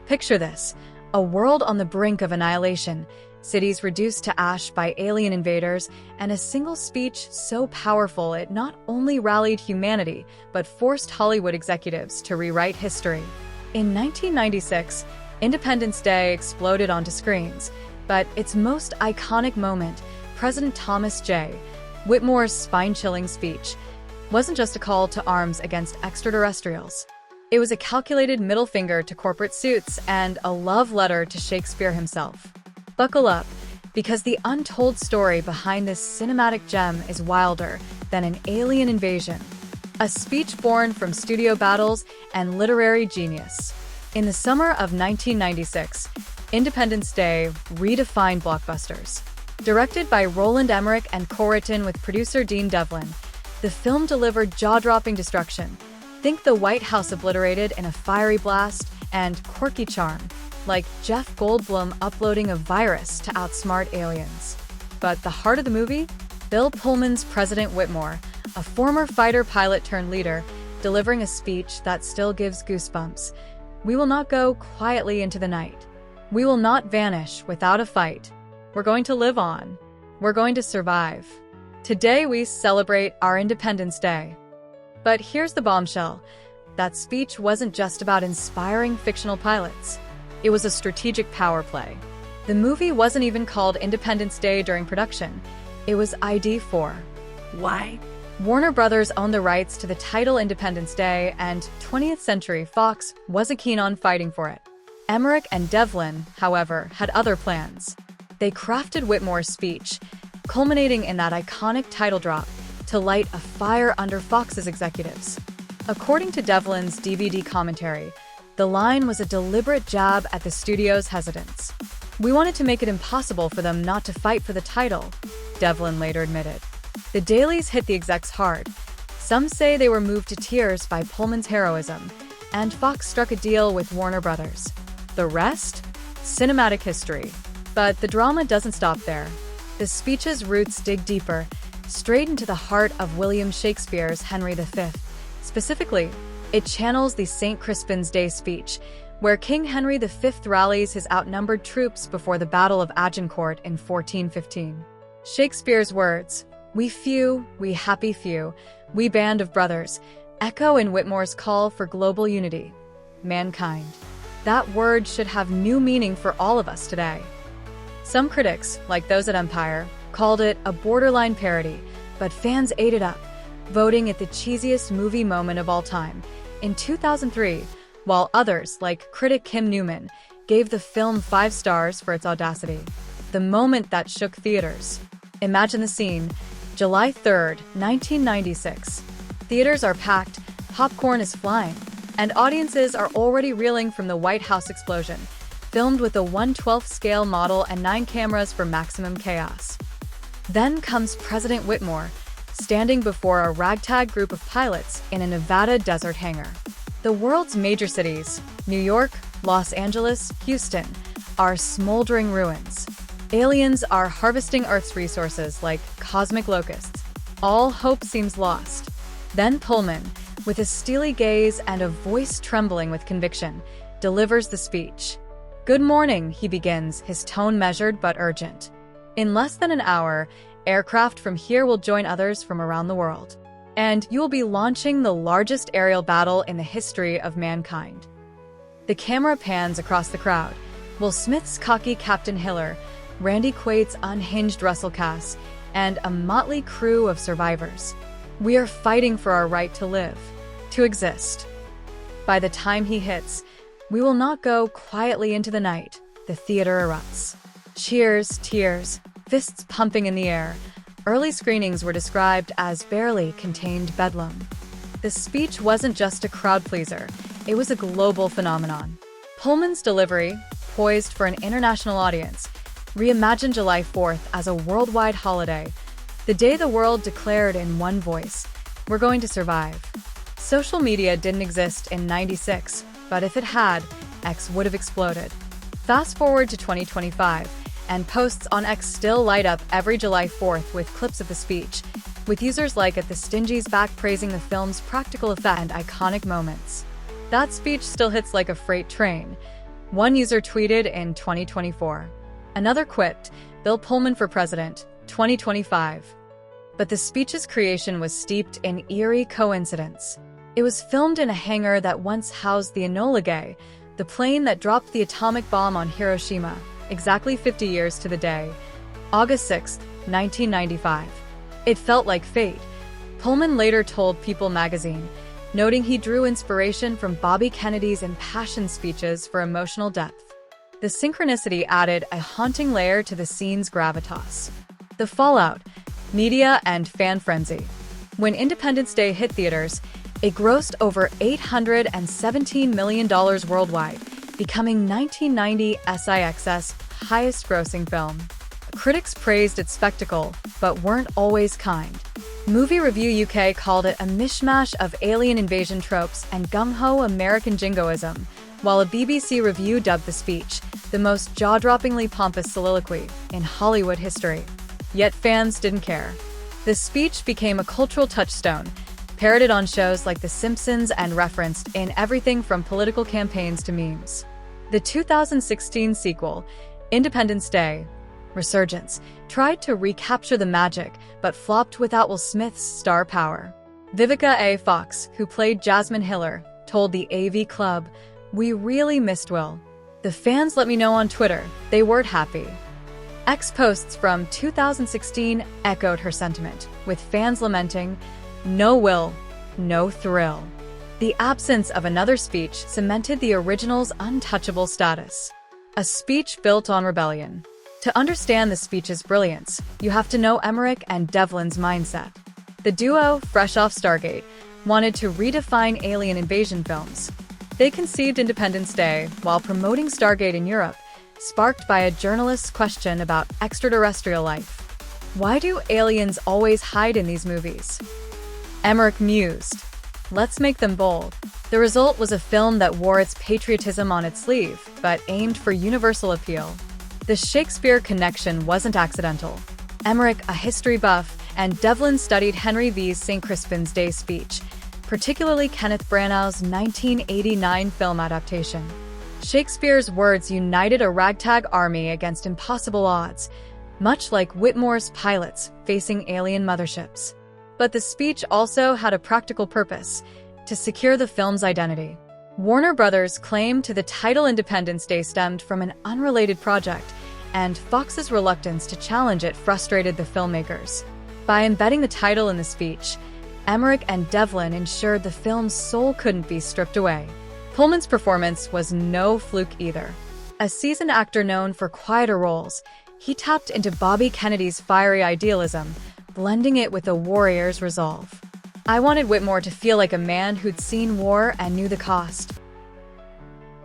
Picture this: a world on the brink of annihilation, cities reduced to ash by alien invaders, and a single speech so powerful it not only rallied humanity, but forced Hollywood executives to rewrite history. In 1996, Independence Day exploded onto screens, but its most iconic moment, President Thomas J. Whitmore's spine-chilling speech, wasn't just a call to arms against extraterrestrials. It was a calculated middle finger to corporate suits and a love letter to Shakespeare himself. Buckle up, because the untold story behind this cinematic gem is wilder than an alien invasion. A speech born from studio battles and literary genius. In the summer of 1996, Independence Day redefined blockbusters. Directed by Roland Emmerich and co-written with producer Dean Devlin, the film delivered jaw-dropping destruction. Think the White House obliterated in a fiery blast, and quirky charm, like Jeff Goldblum uploading a virus to outsmart aliens. But the heart of the movie? Bill Pullman's President Whitmore, a former fighter pilot turned leader, delivering a speech that still gives goosebumps. We will not go quietly into the night. We will not vanish without a fight. We're going to live on. We're going to survive. Today we celebrate our Independence Day. But here's the bombshell. That speech wasn't just about inspiring fictional pilots. It was a strategic power play. The movie wasn't even called Independence Day during production. It was ID4. Why? Warner Brothers owned the rights to the title Independence Day, and 20th Century Fox wasn't keen on fighting for it. Emmerich and Devlin, however, had other plans. They crafted Whitmore's speech, culminating in that iconic title drop, to light a fire under Fox's executives. According to Devlin's DVD commentary, the line was a deliberate jab at the studio's hesitance. "We wanted to make it impossible for them not to fight for the title," Devlin later admitted. The dailies hit the execs hard. Some say they were moved to tears by Pullman's heroism, and Fox struck a deal with Warner Brothers. The rest? Cinematic history. But the drama doesn't stop there. The speech's roots dig deeper, straight into the heart of William Shakespeare's Henry V. Specifically, it channels the St. Crispin's Day speech, where King Henry V rallies his outnumbered troops before the Battle of Agincourt in 1415. Shakespeare's words, "We few, we happy few, we band of brothers," echo in Whitmore's call for global unity. Mankind. That word should have new meaning for all of us today. Some critics, like those at Empire, called it a borderline parody, but fans ate it up, voting it the cheesiest movie moment of all time. In 2003, while others, like critic Kim Newman, gave the film 5 stars for its audacity. The moment that shook theaters. Imagine the scene. July 3rd, 1996. Theaters are packed, popcorn is flying, and audiences are already reeling from the White House explosion, filmed with a 1/12 scale model and 9 cameras for maximum chaos. Then comes President Whitmore, standing before a ragtag group of pilots in a Nevada desert hangar. The world's major cities, New York, Los Angeles, Houston, are smoldering ruins. Aliens are harvesting Earth's resources like cosmic locusts. All hope seems lost. Then Pullman, with a steely gaze and a voice trembling with conviction, delivers the speech. "Good morning," he begins, his tone measured but urgent. "In less than an hour, aircraft from here will join others from around the world. And you will be launching the largest aerial battle in the history of mankind." The camera pans across the crowd. Will Smith's cocky Captain Hiller, Randy Quaid's unhinged Russell Cass, and a motley crew of survivors. We are fighting for our right to live, to exist. By the time he hits, we will not go quietly into the night. The theater erupts. Cheers, tears, fists pumping in the air. Early screenings were described as barely contained bedlam. The speech wasn't just a crowd pleaser, it was a global phenomenon. Pullman's delivery, poised for an international audience, reimagined July 4th as a worldwide holiday, the day the world declared in one voice, "We're going to survive." Social media didn't exist in '96, but if it had, X would have exploded. Fast forward to 2025, and posts on X still light up every July 4th with clips of the speech, with users like at the Stingy's back praising the film's practical effect and iconic moments. That speech still hits like a freight train, One user tweeted in 2024. Another quipped, "Bill Pullman for president, 2025. But the speech's creation was steeped in eerie coincidence. It was filmed in a hangar that once housed the Enola Gay, the plane that dropped the atomic bomb on Hiroshima, exactly 50 years to the day, August 6, 1995. It felt like fate. Pullman later told People magazine, noting he drew inspiration from Bobby Kennedy's impassioned speeches for emotional depth. The synchronicity added a haunting layer to the scene's gravitas. The fallout, media and fan frenzy. When Independence Day hit theaters, it grossed over $817 million worldwide, becoming 1990 SIX's highest-grossing film. Critics praised its spectacle, but weren't always kind. Movie Review UK called it a mishmash of alien invasion tropes and gung-ho American jingoism, while a BBC review dubbed the speech the most jaw-droppingly pompous soliloquy in Hollywood history. Yet fans didn't care. The speech became a cultural touchstone, parodied on shows like The Simpsons and referenced in everything from political campaigns to memes. The 2016 sequel, Independence Day: Resurgence, tried to recapture the magic, but flopped without Will Smith's star power. Vivica A. Fox, who played Jasmine Hiller, told the AV Club, "We really missed Will. The fans let me know on Twitter they weren't happy." X posts from 2016 echoed her sentiment, with fans lamenting, "No Will, no thrill." The absence of another speech cemented the original's untouchable status. A speech built on rebellion. To understand the speech's brilliance, you have to know Emmerich and Devlin's mindset. The duo, fresh off Stargate, wanted to redefine alien invasion films. They conceived Independence Day while promoting Stargate in Europe, sparked by a journalist's question about extraterrestrial life. Why do aliens always hide in these movies? Emmerich mused, "Let's make them bold." The result was a film that wore its patriotism on its sleeve, but aimed for universal appeal. The Shakespeare connection wasn't accidental. Emmerich, a history buff, and Devlin studied Henry V's St. Crispin's Day speech, particularly Kenneth Branagh's 1989 film adaptation. Shakespeare's words united a ragtag army against impossible odds, much like Whitmore's pilots facing alien motherships. But the speech also had a practical purpose: to secure the film's identity. Warner Brothers' claim to the title Independence Day stemmed from an unrelated project, and Fox's reluctance to challenge it frustrated the filmmakers. By embedding the title in the speech, Emmerich and Devlin ensured the film's soul couldn't be stripped away. Pullman's performance was no fluke either. A seasoned actor known for quieter roles, he tapped into Bobby Kennedy's fiery idealism, blending it with a warrior's resolve. "I wanted Whitmore to feel like a man who'd seen war and knew the cost.